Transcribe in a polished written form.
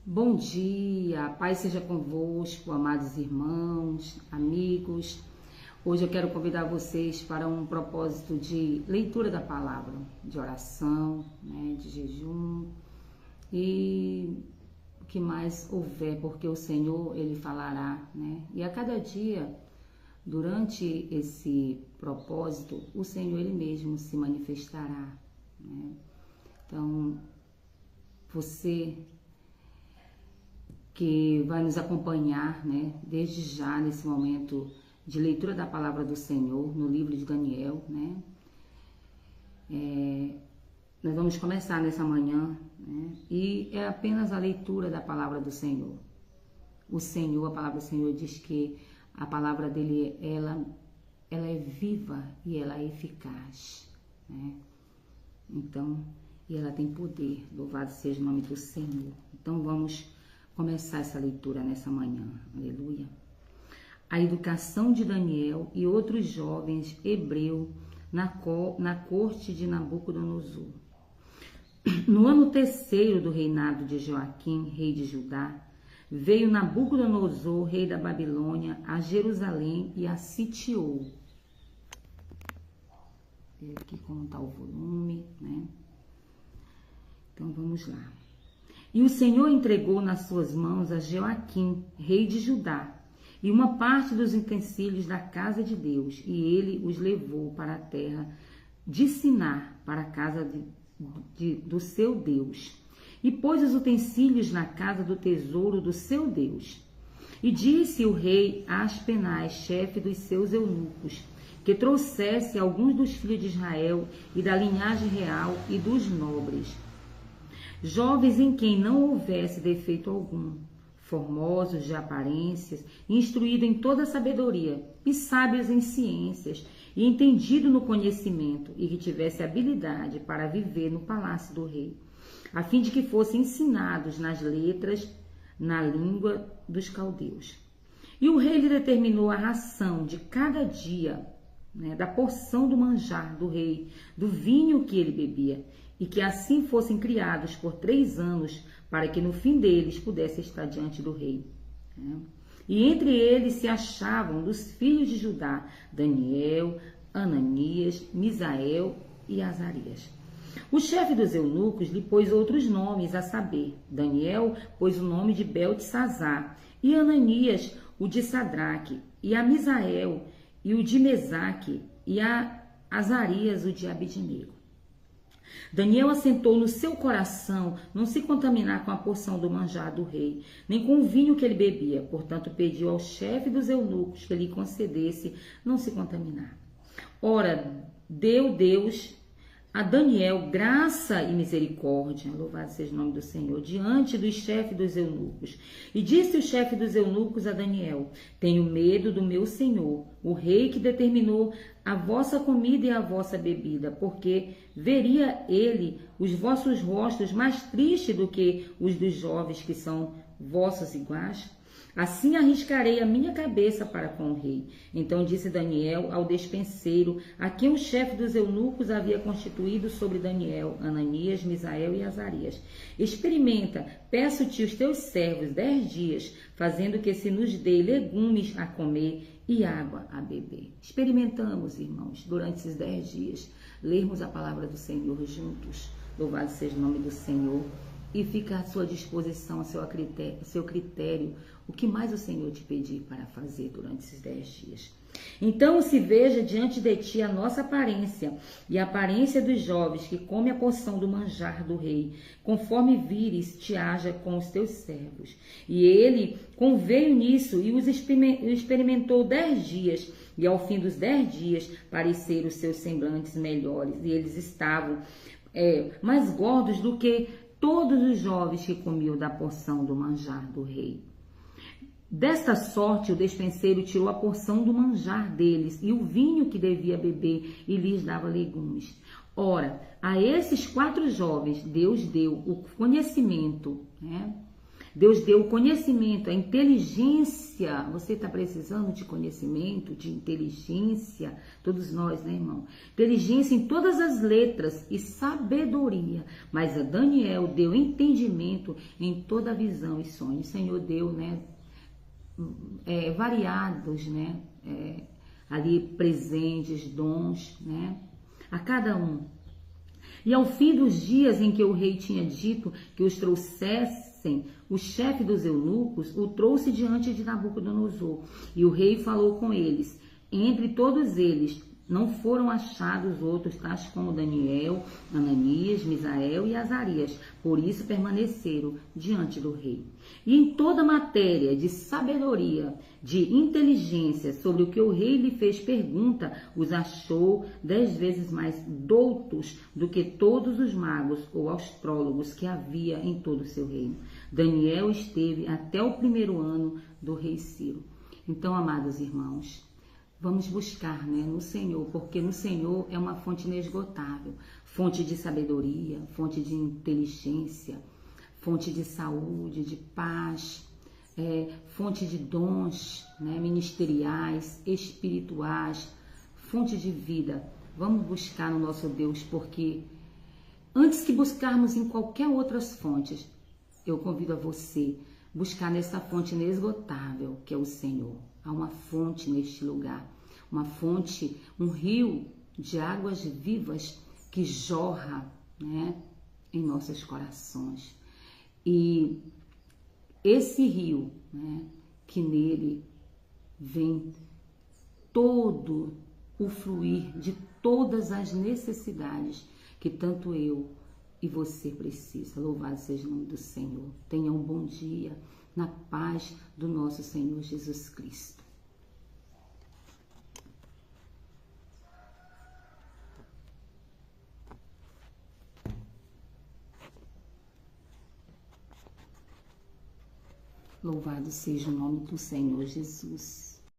Bom dia, a paz seja convosco, amados irmãos, amigos. Hoje eu quero convidar vocês para um propósito de leitura da palavra, de oração, de jejum e o que mais houver, porque o Senhor, Ele falará, E a cada dia, durante esse propósito, o Senhor, Ele mesmo se manifestará, Então, você que vai nos acompanhar, desde já nesse momento de leitura da palavra do Senhor no livro de Daniel, nós vamos começar nessa manhã, e é apenas a leitura da palavra do Senhor. O Senhor, a palavra do Senhor diz que a palavra dele, ela é viva e ela é eficaz, Então, e ela tem poder, louvado seja o nome do Senhor. Então vamos começar essa leitura nessa manhã, aleluia. A educação de Daniel e outros jovens hebreus na corte de Nabucodonosor. No ano terceiro do reinado de Joaquim, rei de Judá, veio Nabucodonosor, rei da Babilônia, a Jerusalém e a sitiou. Vou aqui como está o volume, Então vamos lá. E o Senhor entregou nas suas mãos a Joaquim, rei de Judá, e uma parte dos utensílios da casa de Deus, e ele os levou para a terra de Sinar, para a casa do seu Deus, e pôs os utensílios na casa do tesouro do seu Deus. E disse o rei a Aspenaz, chefe dos seus eunucos, que trouxesse alguns dos filhos de Israel e da linhagem real e dos nobres, jovens em quem não houvesse defeito algum, formosos de aparências, instruídos em toda sabedoria, e sábios em ciências, e entendido no conhecimento, e que tivesse habilidade para viver no palácio do rei, a fim de que fossem ensinados nas letras, na língua dos caldeus. E o rei lhe determinou a ração de cada dia, da porção do manjar do rei, do vinho que ele bebia, e que assim fossem criados por 3 anos, para que no fim deles pudesse estar diante do rei. E entre eles se achavam dos filhos de Judá, Daniel, Ananias, Misael e Azarias. O chefe dos eunucos lhe pôs outros nomes, a saber, Daniel pôs o nome de Beltesazar, e Ananias o de Sadraque, e a Misael e o de Mesaque, e a Azarias o de Abidnego. Daniel assentou no seu coração não se contaminar com a porção do manjar do rei, nem com o vinho que ele bebia. Portanto, pediu ao chefe dos eunucos que lhe concedesse não se contaminar. Ora, deu Deus a Daniel graça e misericórdia, louvado seja o nome do Senhor, diante do chefe dos eunucos. E disse o chefe dos eunucos a Daniel: tenho medo do meu senhor, o rei que determinou a vossa comida e a vossa bebida, porque veria ele os vossos rostos mais tristes do que os dos jovens que são vossos iguais. Assim arriscarei a minha cabeça para com o rei. Então disse Daniel ao despenseiro, a quem o chefe dos eunucos havia constituído sobre Daniel, Ananias, Misael e Azarias: experimenta, peço-te os teus servos 10 dias, fazendo que se nos dê legumes a comer e água a beber. Experimentamos, irmãos, durante esses 10 dias, lermos a palavra do Senhor juntos. Louvado seja o nome do Senhor. E fica à sua disposição, a seu critério, o que mais o Senhor te pedir para fazer durante esses 10 dias. Então se veja diante de ti a nossa aparência e a aparência dos jovens que comem a porção do manjar do rei, conforme vires te haja com os teus servos. E ele conveio nisso e os experimentou 10 dias, e ao fim dos 10 dias pareceram os seus semblantes melhores, e eles estavam mais gordos do que todos os jovens que comiam da porção do manjar do rei. Desta sorte, o despenseiro tirou a porção do manjar deles e o vinho que devia beber e lhes dava legumes. Ora, a esses 4 jovens, Deus deu o conhecimento Deus deu o conhecimento, a inteligência. Você está precisando de conhecimento, de inteligência, todos nós, né, irmão? Inteligência em todas as letras e sabedoria. Mas a Daniel deu entendimento em toda a visão e sonho. O Senhor deu, né, variados, né, ali presentes, dons, né, a cada um. E ao fim dos dias em que o rei tinha dito que os trouxessem, o chefe dos eunucos o trouxe diante de Nabucodonosor. E o rei falou com eles. Entre todos eles não foram achados outros, tais como Daniel, Ananias, Misael e Azarias. Por isso permaneceram diante do rei. E em toda matéria de sabedoria, de inteligência, sobre o que o rei lhe fez pergunta, os achou 10 vezes mais doutos do que todos os magos ou astrólogos que havia em todo o seu reino. Daniel esteve até o 1º ano do rei Ciro. Então, amados irmãos, vamos buscar, né, no Senhor, porque no Senhor é uma fonte inesgotável, fonte de sabedoria, fonte de inteligência, fonte de saúde, de paz, fonte de dons, né, ministeriais, espirituais, fonte de vida. Vamos buscar no nosso Deus, porque antes que buscarmos em qualquer outras fontes, eu convido a você buscar nessa fonte inesgotável, que é o Senhor. Há uma fonte neste lugar, uma fonte, um rio de águas vivas que jorra, né, em nossos corações. E esse rio, né, que nele vem todo o fluir de todas as necessidades que tanto eu e você precisa. Louvado seja o nome do Senhor. Tenha um bom dia na paz do nosso Senhor Jesus Cristo. Louvado seja o nome do Senhor Jesus.